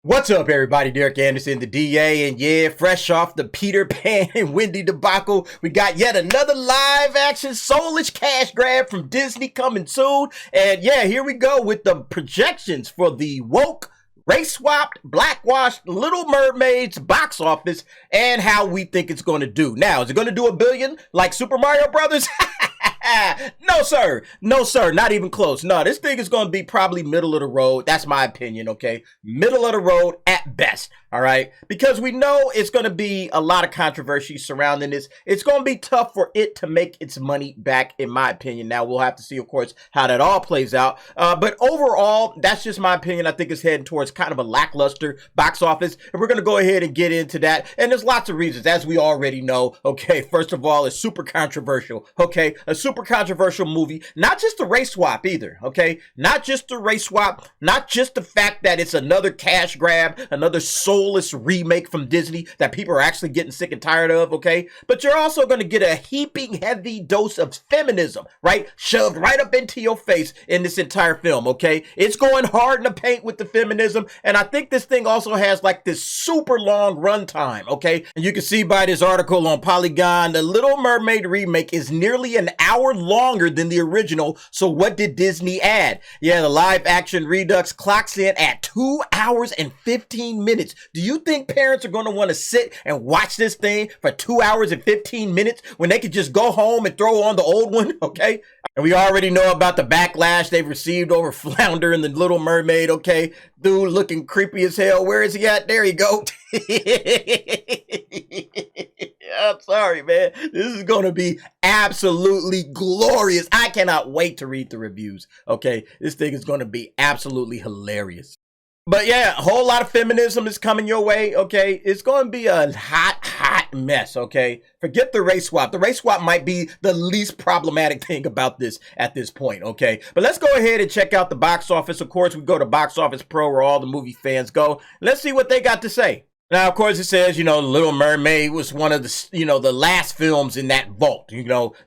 What's up, everybody? Derek Anderson, the DA, and yeah, fresh off the Peter Pan and Wendy debacle, we got yet another live-action soulless cash grab from Disney coming soon. And yeah, here we go with the projections for the woke, race-swapped, blackwashed Little Mermaid's box office and how we think it's going to do. Now, is it going to do $1 billion like Super Mario Brothers? No, sir. No, sir. Not even close. No, this thing is going to be probably middle of the road. That's my opinion, okay? Middle of the road at best, all right? Because we know it's going to be a lot of controversy surrounding this. It's going to be tough for it to make its money back, in my opinion. Now, we'll have to see, of course, how that all plays out. But overall, that's just my opinion. I think it's heading towards kind of a lackluster box office. And we're going to go ahead and get into that. And there's lots of reasons, as we already know, okay? First of all, it's super controversial, okay? A super controversial movie, not just the race swap either, okay? Not just the race swap, not just the fact that it's another cash grab, another soulless remake from Disney that people are actually getting sick and tired of, okay? But you're also going to get a heaping heavy dose of feminism, right? Shoved right up into your face in this entire film, okay? It's going hard in the paint with the feminism, and I think this thing also has like this super long runtime, okay? And you can see by this article on Polygon, the Little Mermaid remake is nearly an hour longer than the original. So what did Disney add? Yeah, the live action redux clocks in at 2 hours and 15 minutes. Do you think parents are going to want to sit and watch this thing for 2 hours and 15 minutes when they could just go home and throw on the old one? Okay. And we already know about the backlash they've received over Flounder and the Little Mermaid. Okay. Dude looking creepy as hell. Where is he at? There you go. I'm sorry, man. This is going to be absolutely glorious. I cannot wait to read the reviews. Okay. This thing is going to be absolutely hilarious. But yeah, a whole lot of feminism is coming your way, okay? It's going to be a hot mess, okay? Forget the race swap. The race swap might be the least problematic thing about this at this point, okay? But let's go ahead and check out the box office. Of course, we go to Box Office Pro where all the movie fans go. Let's see what they got to say. Now, of course, it says, Little Mermaid was one of the, the last films in that vault,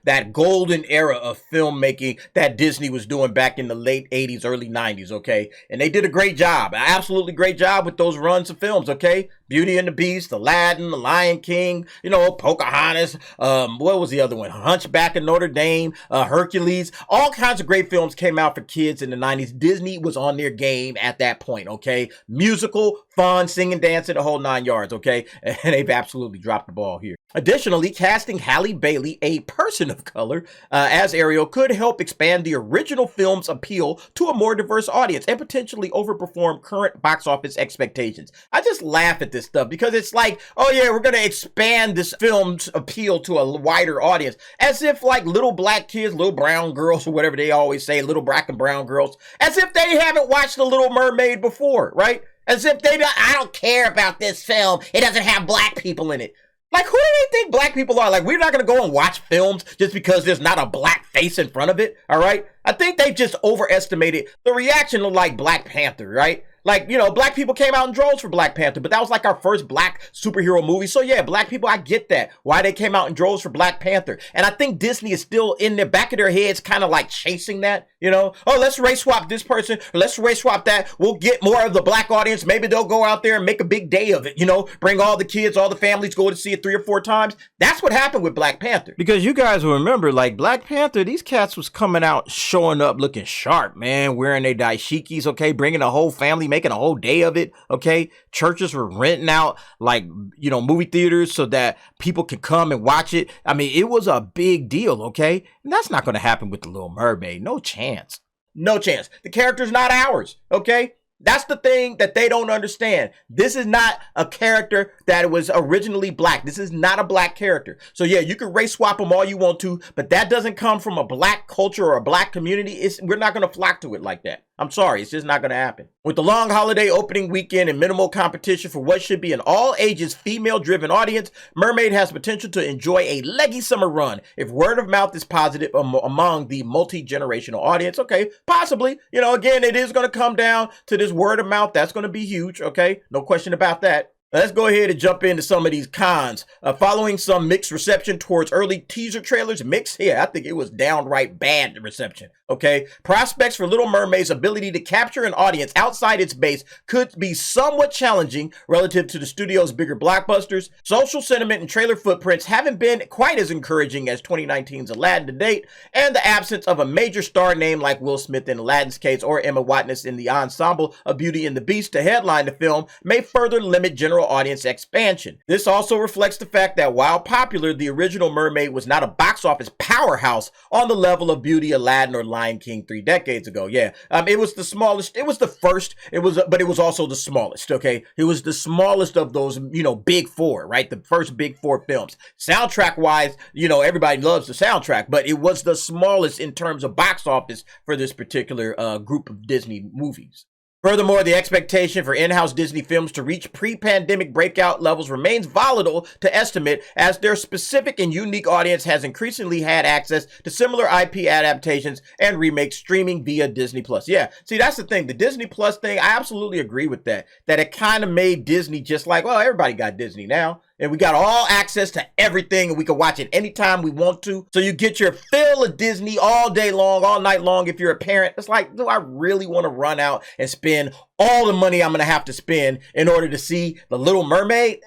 that golden era of filmmaking that Disney was doing back in the late 80s, early 90s, okay? And they did a great job, an absolutely great job with those runs of films, okay? Beauty and the Beast, Aladdin, The Lion King, Pocahontas, what was the other one? Hunchback of Notre Dame, Hercules. All kinds of great films came out for kids in the 90s. Disney was on their game at that point, okay? Musical, fun, singing, dancing, the whole 9 yards, okay? And they've absolutely dropped the ball here. Additionally, casting Halle Bailey, a person of color, as Ariel could help expand the original film's appeal to a more diverse audience and potentially overperform current box office expectations. I just laugh at this stuff because it's like, oh yeah, we're going to expand this film's appeal to a wider audience. As if like little black kids, little brown girls, or whatever they always say, little black and brown girls, as if they haven't watched The Little Mermaid before, right? As if I don't care about this film. It doesn't have black people in it. Like, who do they think black people are? Like, we're not going to go and watch films just because there's not a black face in front of it, all right? I think they've just overestimated the reaction to, like, Black Panther, right? Like, black people came out in droves for Black Panther, but that was like our first black superhero movie. So yeah, black people, I get that. Why they came out in droves for Black Panther. And I think Disney is still in the back of their heads kind of like chasing that, oh, let's race swap this person, or let's race swap that. We'll get more of the black audience. Maybe they'll go out there and make a big day of it, bring all the kids, all the families, go to see it 3 or 4 times. That's what happened with Black Panther. Because you guys will remember, like, Black Panther, these cats was coming out, showing up, looking sharp, man, wearing their dashikis, okay, bringing the whole family, making a whole day of it, okay? Churches were renting out, like, movie theaters so that people could come and watch it. I mean, it was a big deal, okay? And that's not going to happen with The Little Mermaid. No chance. No chance. The character's not ours, okay? That's the thing that they don't understand. This is not a character that was originally black. This is not a black character. So yeah, you can race swap them all you want to, but that doesn't come from a black culture or a black community. We're not going to flock to it like that. I'm sorry, it's just not going to happen. With the long holiday opening weekend and minimal competition for what should be an all-ages, female-driven audience, Mermaid has potential to enjoy a leggy summer run if word of mouth is positive among the multi-generational audience. Okay, possibly. Again, it is going to come down to this word of mouth. That's going to be huge, okay? No question about that. Let's go ahead and jump into some of these cons. Following some mixed reception towards early teaser trailers, mixed? Yeah, I think it was downright bad reception, okay? Prospects for Little Mermaid's ability to capture an audience outside its base could be somewhat challenging relative to the studio's bigger blockbusters. Social sentiment and trailer footprints haven't been quite as encouraging as 2019's Aladdin to date, and the absence of a major star name like Will Smith in Aladdin's case or Emma Watson in the ensemble of Beauty and the Beast to headline the film may further limit general audience expansion. This also reflects the fact that while popular, the original Mermaid was not a box office powerhouse on the level of Beauty, Aladdin, or Lion King 3 decades ago. Yeah, it was the smallest, it was the first, but it was also the smallest, okay? It was the smallest of those, big four, right? The first big four films. Soundtrack-wise, everybody loves the soundtrack, but it was the smallest in terms of box office for this particular group of Disney movies. Furthermore, the expectation for in-house Disney films to reach pre-pandemic breakout levels remains volatile to estimate, as their specific and unique audience has increasingly had access to similar IP adaptations and remakes streaming via Disney+. Yeah, see, that's the thing. The Disney Plus thing, I absolutely agree with that. That it kind of made Disney just like, well, everybody got Disney now. And we got all access to everything, and we can watch it anytime we want to. So you get your fill of Disney all day long, all night long if you're a parent. It's like, do I really want to run out and spend all the money I'm going to have to spend in order to see The Little Mermaid?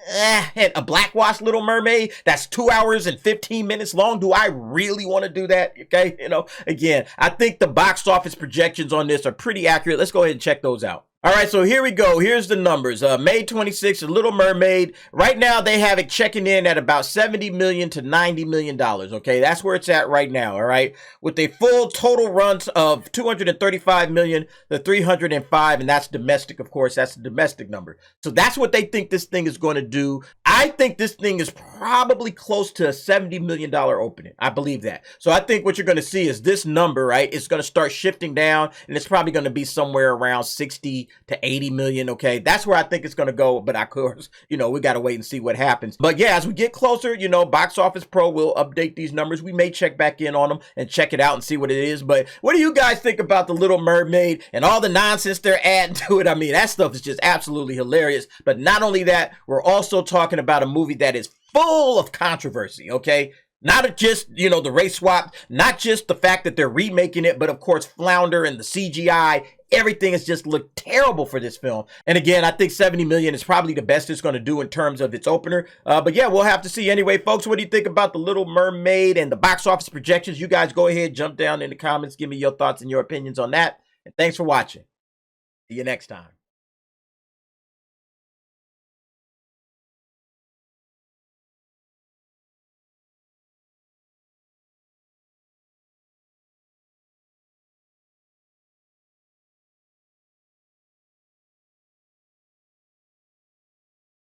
A blackwash Little Mermaid that's 2 hours and 15 minutes long. Do I really want to do that? Okay, again, I think the box office projections on this are pretty accurate. Let's go ahead and check those out. All right, so here we go. Here's the numbers. May 26th, The Little Mermaid. Right now, they have it checking in at about $70 million to $90 million, okay? That's where it's at right now, all right? With a full total runs of $235 million to $305, and that's domestic, of course. That's the domestic number. So that's what they think this thing is going to do. I think this thing is probably close to a $70 million opening. I believe that. So I think what you're going to see is this number, right? It's going to start shifting down, and it's probably going to be somewhere around 60 to 80 million, okay? That's where I think it's going to go, but of course, we got to wait and see what happens. But yeah, as we get closer, Box Office Pro will update these numbers. We may check back in on them and check it out and see what it is. But what do you guys think about The Little Mermaid and all the nonsense they're adding to it? I mean, that stuff is just absolutely hilarious. But not only that, we're also talking about a movie that is full of controversy, okay? Not just, the race swap, not just the fact that they're remaking it, but of course, Flounder and the CGI, everything has just looked terrible for this film. And again, I think 70 million is probably the best it's going to do in terms of its opener. But yeah, we'll have to see. Anyway, folks, what do you think about The Little Mermaid and the box office projections? You guys go ahead, jump down in the comments, give me your thoughts and your opinions on that. And thanks for watching. See you next time.